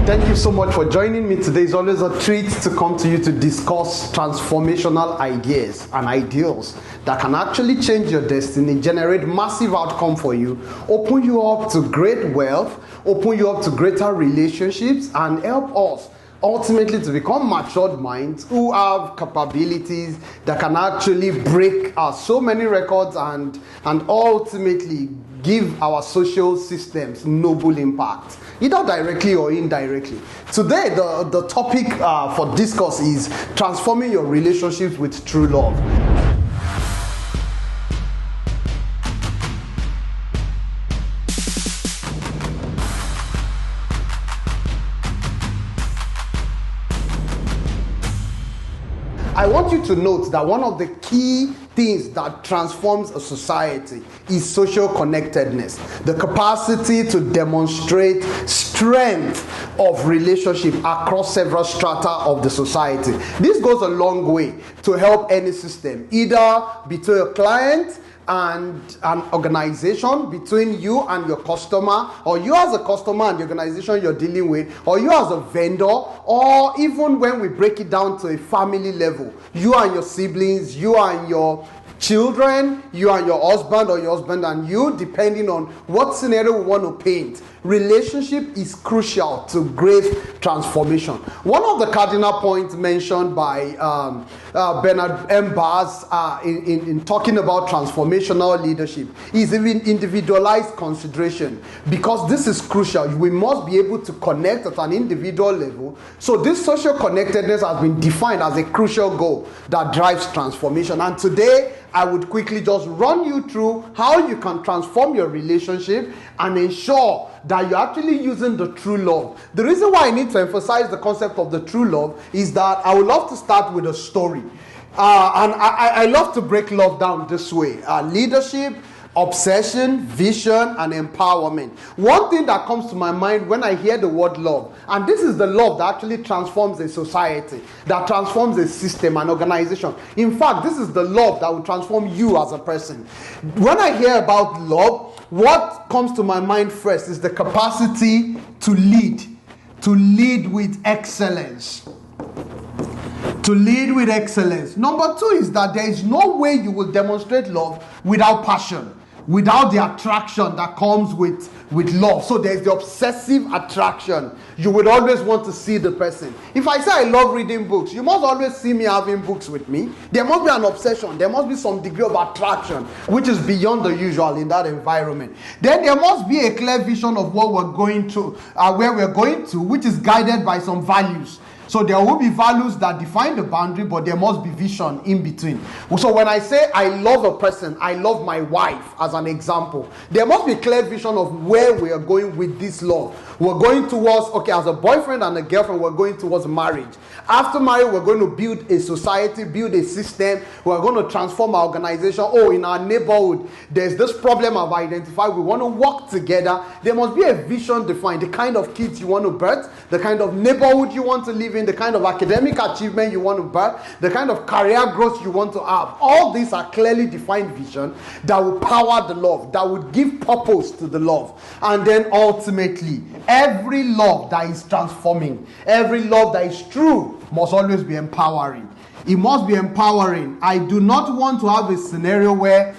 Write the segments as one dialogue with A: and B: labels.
A: Thank you so much for joining me today. It's always a treat to come to you to discuss transformational ideas and ideals that can actually change your destiny, generate massive outcome for you, open you up to great wealth, open you up to greater relationships, and help us ultimately to become matured minds who have capabilities that can actually break so many records and ultimately give our social systems noble impact, either directly or indirectly. Today, the topic for discourse is transforming your relationships with true love. I want you to note that one of the key things that transforms a society is social connectedness, the capacity to demonstrate strength of relationship across several strata of the society. This goes a long way to help any system, either between a client and an organization, between you and your customer, or you as a customer and the organization you're dealing with, or you as a vendor, or even when we break it down to a family level, you and your siblings, you and your children, you and your husband, or your husband and you, depending on what scenario we want to paint. Relationship is crucial to great transformation. One of the cardinal points mentioned by Bernard M. Bass in talking about transformational leadership is even individualized consideration, because this is crucial. We must be able to connect at an individual level. So this social connectedness has been defined as a crucial goal that drives transformation. And today, I would quickly just run you through how you can transform your relationship and ensure that you're actually using the true love. The reason why I need to emphasize the concept of the true love is that I would love to start with a story. And I love to break love down this way. Leadership, obsession, vision, and empowerment. One thing that comes to my mind when I hear the word love, and this is the love that actually transforms a society, that transforms a system, an organization. In fact, this is the love that will transform you as a person. When I hear about love, what comes to my mind first is the capacity to lead with excellence. To lead with excellence. Number two is that there is no way you will demonstrate love without passion, without the attraction that comes with love. So there's the obsessive attraction. You would always want to see the person. If I say I love reading books, you must always see me having books with me. There must be an obsession. There must be some degree of attraction, which is beyond the usual in that environment. Then there must be a clear vision of what we're going to, where we're going to, which is guided by some values. So there will be values that define the boundary, but there must be vision in between. So when I say I love a person, I love my wife as an example, there must be a clear vision of where we are going with this love. We're going towards, as a boyfriend and a girlfriend, we're going towards marriage. After marriage, we're going to build a society, build a system. We're going to transform our organization. In our neighborhood, there's this problem I've identified. We want to work together. There must be a vision defined, the kind of kids you want to birth, the kind of neighborhood you want to live in, the kind of academic achievement you want to birth, the kind of career growth you want to have. All these are clearly defined vision that will power the love, that would give purpose to the love. And then ultimately, every love that is transforming, every love that is true, must always be empowering. It must be empowering. I do not want to have a scenario where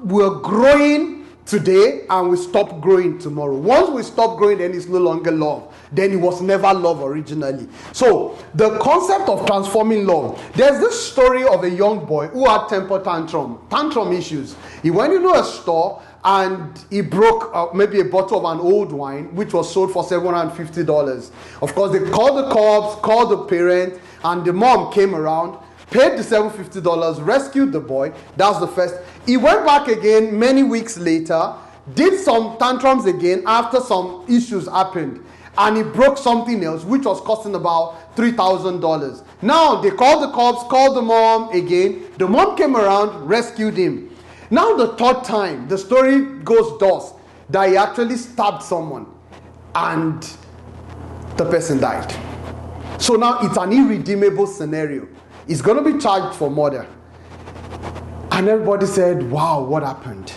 A: we're growing today and we stop growing tomorrow. Once we stop growing, then it's no longer love. Then it was never love originally. So the concept of transforming love, there's this story of a young boy who had temper tantrum issues. He went into a store and he broke maybe a bottle of an old wine which was sold for $750. Of course, they called the cops, called the parent, and the mom came around, paid the $750, rescued the boy. That's the first. He went back again many weeks later, did some tantrums again after some issues happened, and he broke something else which was costing about $3,000. Now they called the cops, called the mom again. The mom came around, rescued him. Now the third time, the story goes thus, that he actually stabbed someone and the person died. So now it's an irredeemable scenario. He's going to be charged for murder. And everybody said, wow, what happened?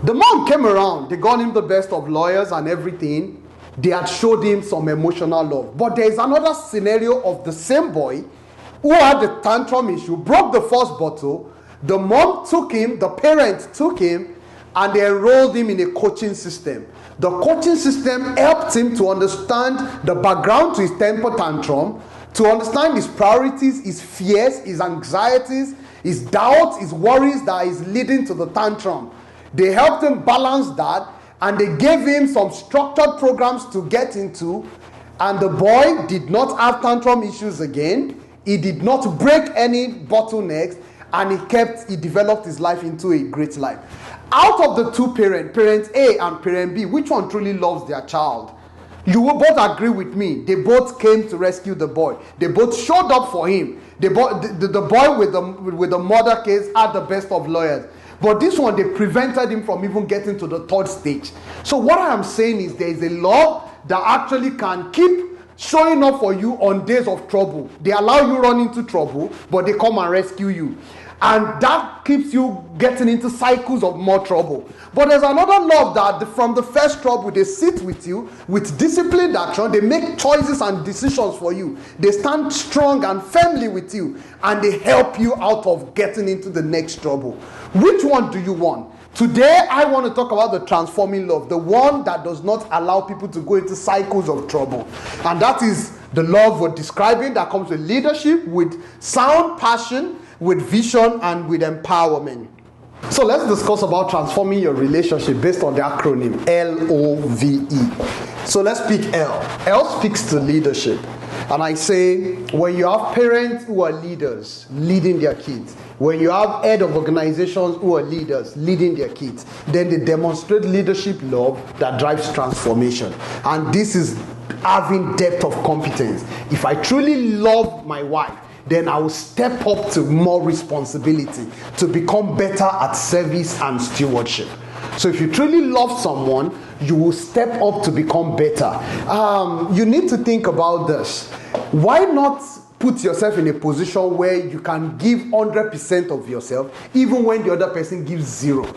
A: The mom came around. They got him the best of lawyers and everything. they had showed him some emotional love. But there is another scenario of the same boy who had the tantrum issue, broke the first bottle. The mom took him, the parents took him, and they enrolled him in a coaching system. The coaching system helped him to understand the background to his temper tantrum, to understand his priorities, his fears, his anxieties, his doubts, his worries that is leading to the tantrum. They helped him balance that, and they gave him some structured programs to get into, and the boy did not have tantrum issues again. He did not break any bottlenecks, and he developed his life into a great life. Out of the two parents, parent A and parent B, which one truly loves their child? You will both agree with me. They both came to rescue the boy. They both showed up for him. The boy with the murder case had the best of lawyers. But this one, they prevented him from even getting to the third stage. So what I am saying is there is a love that actually can keep showing up for you on days of trouble. They allow you run into trouble, but they come and rescue you. And that keeps you getting into cycles of more trouble. But there's another love that from the first trouble, they sit with you with disciplined action. They make choices and decisions for you. They stand strong and firmly with you. And they help you out of getting into the next trouble. Which one do you want? Today, I want to talk about the transforming love. The one that does not allow people to go into cycles of trouble. And that is the love we're describing that comes with leadership, with sound passion, with vision, and with empowerment. So let's discuss about transforming your relationship based on the acronym LOVE. So let's pick L. L speaks to leadership. And I say, when you have parents who are leaders, leading their kids, when you have head of organizations who are leaders, leading their kids, then they demonstrate leadership love that drives transformation. And this is having depth of competence. If I truly love my wife, then I will step up to more responsibility to become better at service and stewardship. So if you truly love someone, you will step up to become better. You need to think about this. Why not put yourself in a position where you can give 100% of yourself, even when the other person gives 0?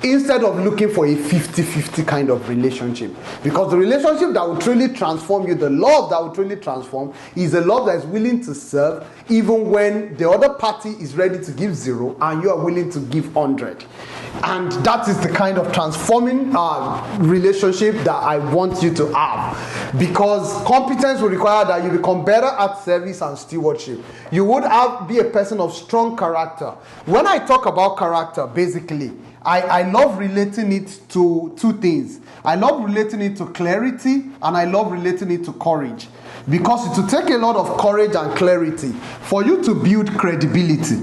A: Instead of looking for a 50-50 kind of relationship. Because the relationship that will truly transform you, the love that will truly transform, is a love that is willing to serve even when the other party is ready to give 0 and you are willing to give 100. And that is the kind of transforming relationship that I want you to have. Because competence will require that you become better at service and stewardship. You would be a person of strong character. When I talk about character, basically, I love relating it to two things. I love relating it to clarity, and I love relating it to courage. Because it will take a lot of courage and clarity for you to build credibility.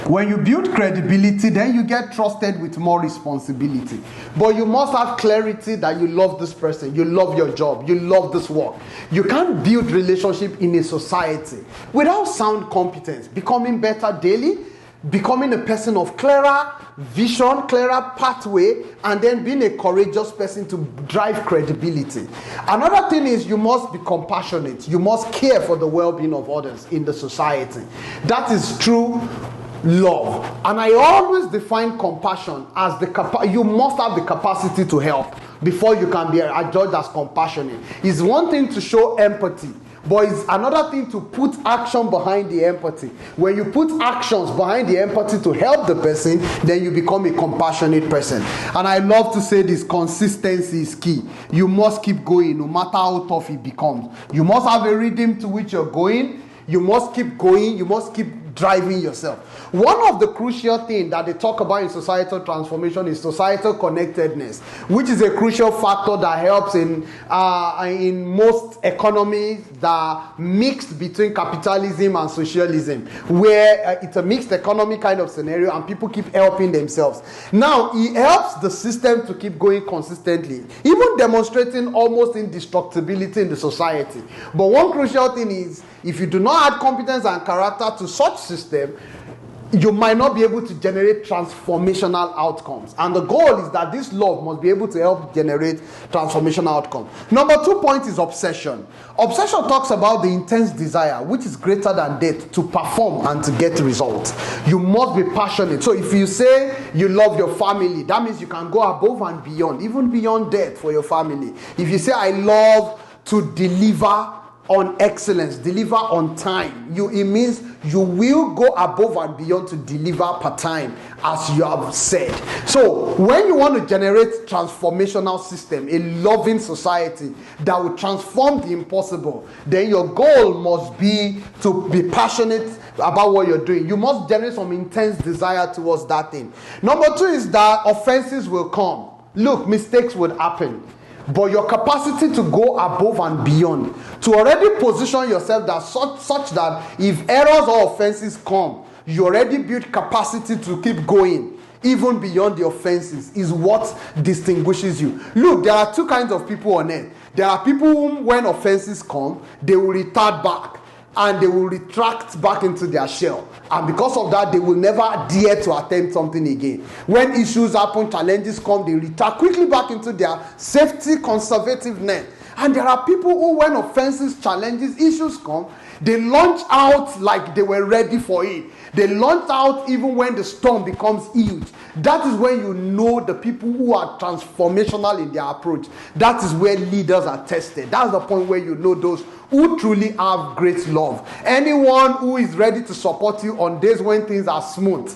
A: When you build credibility, then you get trusted with more responsibility. But you must have clarity that you love this person, you love your job, you love this work. You can't build relationship in a society without sound competence, becoming better daily, becoming a person of clearer vision, clearer pathway, and then being a courageous person to drive credibility. Another thing is you must be compassionate. You must care for the well-being of others in the society. That is true love. And I always define compassion as you must have the capacity to help before you can be judged as compassionate. It's one thing to show empathy, but it's another thing to put action behind the empathy. When you put actions behind the empathy to help the person, then you become a compassionate person. And I love to say this: consistency is key. You must keep going no matter how tough it becomes. You must have a rhythm to which you're going. You must keep going. You must keep driving yourself. One of the crucial things that they talk about in societal transformation is societal connectedness, which is a crucial factor that helps in most economies that are mixed between capitalism and socialism, where it's a mixed economy kind of scenario and people keep helping themselves. Now, it helps the system to keep going consistently, even demonstrating almost indestructibility in the society. But one crucial thing is, if you do not add competence and character to such system, you might not be able to generate transformational outcomes. And the goal is that this love must be able to help generate transformational outcomes. Number 2 point is obsession. Obsession talks about the intense desire, which is greater than death, to perform and to get results. You must be passionate. So if you say you love your family, that means you can go above and beyond, even beyond death for your family. If you say I love to deliver on excellence, deliver on time, it means you will go above and beyond to deliver per time, as you have said. So when you want to generate transformational system, a loving society that will transform the impossible, then your goal must be to be passionate about what you're doing. You must generate some intense desire towards that thing. Number 2 is that offenses will come. Look, mistakes would happen. But your capacity to go above and beyond, to already position yourself that such that if errors or offenses come, you already build capacity to keep going, even beyond the offenses, is what distinguishes you. Look, there are 2 kinds of people on earth. There are people whom, when offenses come, they will retard back and they will retract back into their shell. And because of that, they will never dare to attempt something again. When issues happen, challenges come, they retract quickly back into their safety conservative net. And there are people who, when offenses, challenges, issues come, they launch out like they were ready for it. They launch out even when the storm becomes huge. That is when you know the people who are transformational in their approach. That is where leaders are tested. That's the point where you know those who truly have great love. Anyone who is ready to support you on days when things are smooth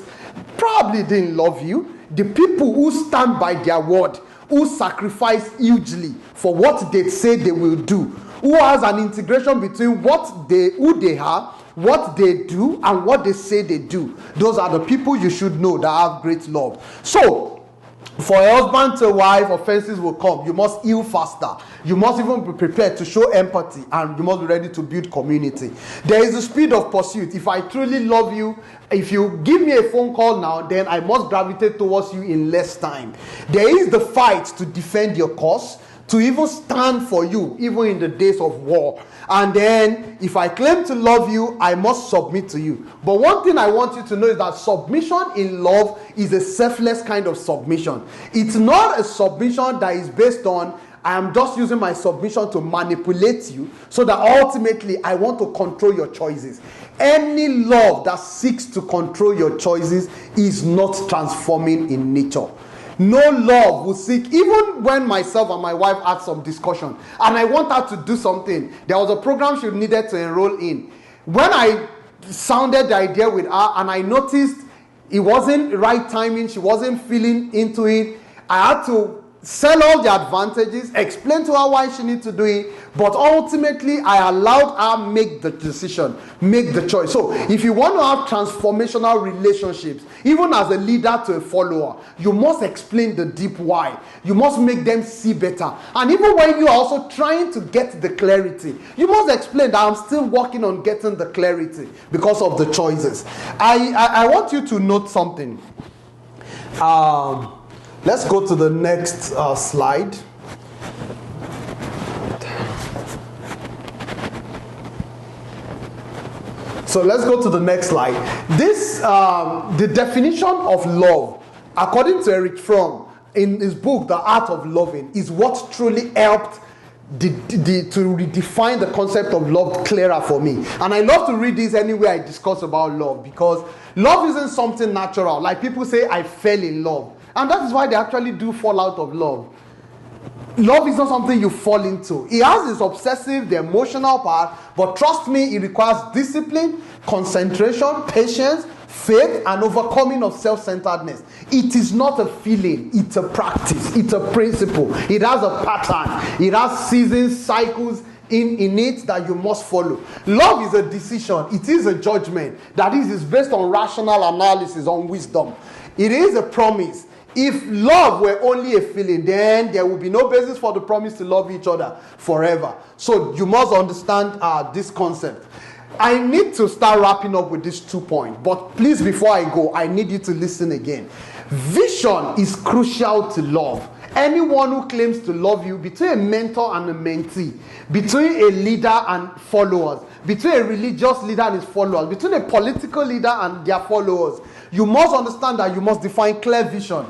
A: probably didn't love you. The people who stand by their word, who sacrifice hugely for what they say they will do, who has an integration between who they are, what they do, and what they say they do. Those are the people you should know that have great love. So, for a husband to a wife, offenses will come. You must heal faster. You must even be prepared to show empathy, and you must be ready to build community. There is the speed of pursuit. If I truly love you, if you give me a phone call now, then I must gravitate towards you in less time. There is the fight to defend your cause, to even stand for you, even in the days of war. And then, if I claim to love you, I must submit to you. But one thing I want you to know is that submission in love is a selfless kind of submission. It's not a submission that is based on, I am just using my submission to manipulate you, so that ultimately I want to control your choices. Any love that seeks to control your choices is not transforming in nature. No love will seek, even when myself and my wife had some discussion, and I want her to do something. There was a program she needed to enroll in. When I sounded the idea with her, and I noticed it wasn't right timing, she wasn't feeling into it, I had to sell all the advantages, explain to her why she needs to do it, but ultimately I allowed her make the decision, make the choice. So if you want to have transformational relationships, even as a leader to a follower, you must explain the deep why. You must make them see better. And even when you are also trying to get the clarity, you must explain that I'm still working on getting the clarity because of the choices. I want you to note something. Let's go to the next slide. So let's go to the next slide. This, the definition of love, according to Eric Fromm, in his book, The Art of Loving, is what truly helped to redefine the concept of love clearer for me. And I love to read this anywhere I discuss about love, because love isn't something natural. Like people say, I fell in love. And that is why they actually do fall out of love. Love is not something you fall into. It has this obsessive, the emotional part, but trust me, it requires discipline, concentration, patience, faith, and overcoming of self-centeredness. It is not a feeling, it's a practice, it's a principle. It has a pattern, it has seasons, cycles in it that you must follow. Love is a decision, it is a judgment. That is based on rational analysis, on wisdom. It is a promise. If love were only a feeling, then there would be no basis for the promise to love each other forever. So you must understand this concept. I need to start wrapping up with these 2 points. But please, before I go, I need you to listen again. Vision is crucial to love. Anyone who claims to love you, between a mentor and a mentee, between a leader and followers, between a religious leader and his followers, between a political leader and their followers, you must understand that you must define clear vision.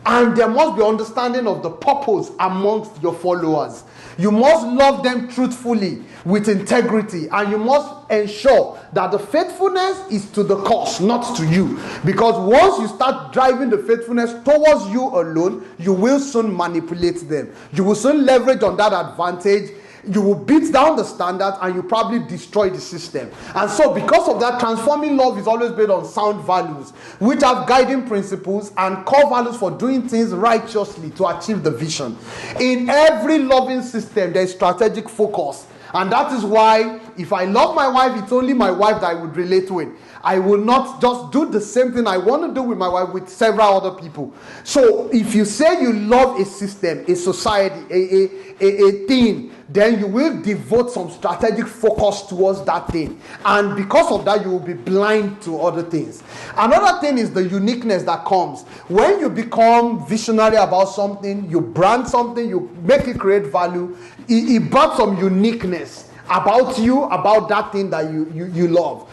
A: And there must be understanding of the purpose amongst your followers. You must love them truthfully with integrity, and you must ensure that the faithfulness is to the cause, not to you. Because once you start driving the faithfulness towards you alone, you will soon manipulate them. You will soon leverage on that advantage. You will beat down the standards, and you probably destroy the system. And so because of that, transforming love is always based on sound values, which have guiding principles and core values for doing things righteously to achieve the vision. In every loving system, there is strategic focus. And that is why if I love my wife, it's only my wife that I would relate with. I will not just do the same thing I want to do with my wife with several other people. So if you say you love a system, a society, a thing, then you will devote some strategic focus towards that thing. And because of that, you will be blind to other things. Another thing is the uniqueness that comes. When you become visionary about something, you brand something, you make it create value, it brought some uniqueness about you, about that thing that you love.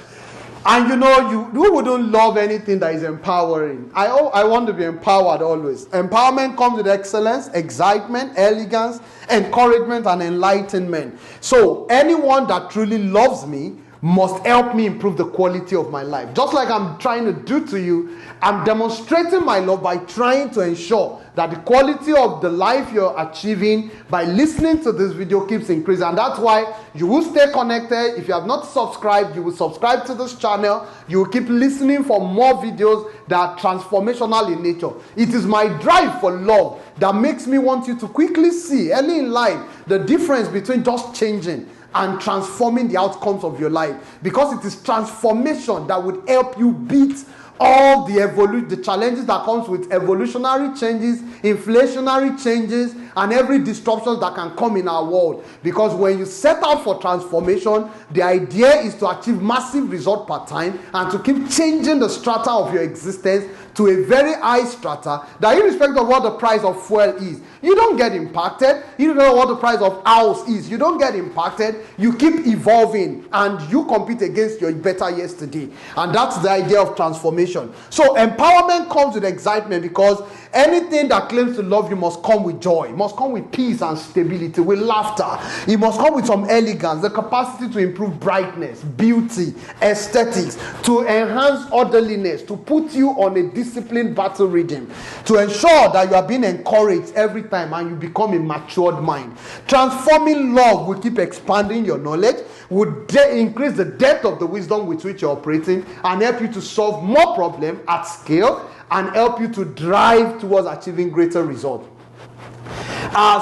A: And you wouldn't love anything that is empowering. I want to be empowered always. Empowerment comes with excellence, excitement, elegance, encouragement, and enlightenment. So anyone that truly loves me must help me improve the quality of my life. Just like I'm trying to do to you, I'm demonstrating my love by trying to ensure that the quality of the life you're achieving by listening to this video keeps increasing. And that's why you will stay connected. If you have not subscribed, you will subscribe to this channel. You will keep listening for more videos that are transformational in nature. It is my drive for love that makes me want you to quickly see early in life the difference between just changing and transforming the outcomes of your life. Because it is transformation that would help you beat all the challenges that comes with evolutionary changes, inflationary changes, and every disruption that can come in our world. Because when you set out for transformation, the idea is to achieve massive result per time and to keep changing the strata of your existence to a very high strata that irrespective of what the price of fuel is, you don't get impacted. You don't know what the price of house is, you don't get impacted. You keep evolving and you compete against your better yesterday. And that's the idea of transformation. So empowerment comes with excitement, because anything that claims to love you must come with joy, it must come with peace and stability, with laughter. It must come with some elegance, the capacity to improve brightness, beauty, aesthetics, to enhance orderliness, to put you on a disciplined battle rhythm, to ensure that you are being encouraged every time and you become a matured mind. Transforming love will keep expanding your knowledge, would increase the depth of the wisdom with which you're operating, and help you to solve more problems at scale, and help you to drive towards achieving greater results.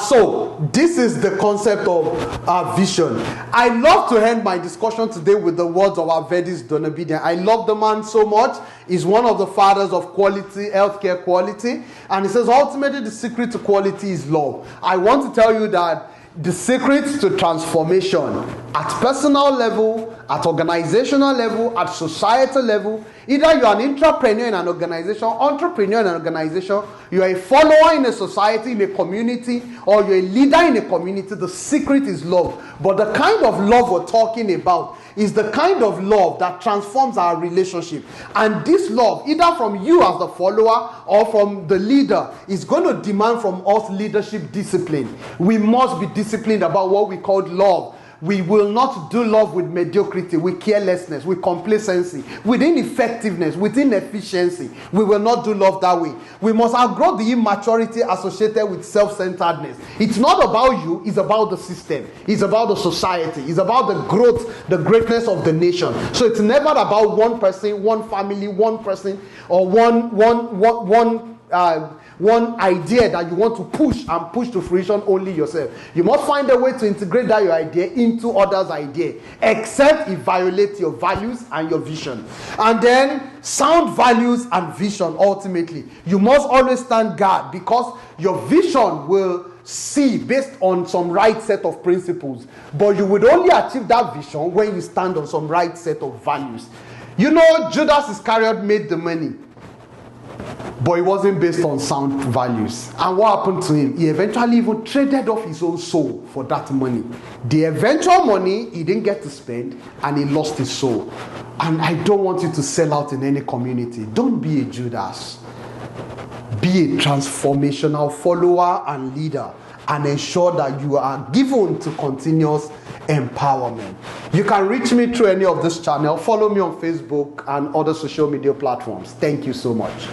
A: So this is the concept of vision. I love to end my discussion today with the words of our Vedis Donabedian. I love the man so much. He's one of the fathers of quality, healthcare quality. And he says, ultimately the secret to quality is love. I want to tell you that the secrets to transformation at personal level, at organizational level, at societal level, either you're an entrepreneur in an organization, you're a follower in a society, in a community, or you're a leader in a community, the secret is love. But the kind of love we're talking about is the kind of love that transforms our relationship. And this love, either from you as the follower or from the leader, is going to demand from us leadership discipline. We must be disciplined about what we call love. We will not do love with mediocrity, with carelessness, with complacency, with ineffectiveness, with inefficiency. We will not do love that way. We must outgrow the immaturity associated with self-centeredness. It's not about you, it's about the system. It's about the society. It's about the growth, the greatness of the nation. So it's never about one person, one family, one person, or one idea that you want to push to fruition only yourself. You must find a way to integrate that your idea into others' idea, except it violates your values and your vision. And then sound values and vision, ultimately. You must always stand guard, because your vision will see based on some right set of principles. But you would only achieve that vision when you stand on some right set of values. You know, Judas Iscariot made the money. but it wasn't based on sound values. And what happened to him? He eventually even traded off his own soul for that money. The eventual money he didn't get to spend, and he lost his soul. And I don't want you to sell out in any community. Don't be a Judas. Be a transformational follower and leader, and ensure that you are given to continuous empowerment. You can reach me through any of this channel. Follow me on Facebook and other social media platforms. Thank you so much.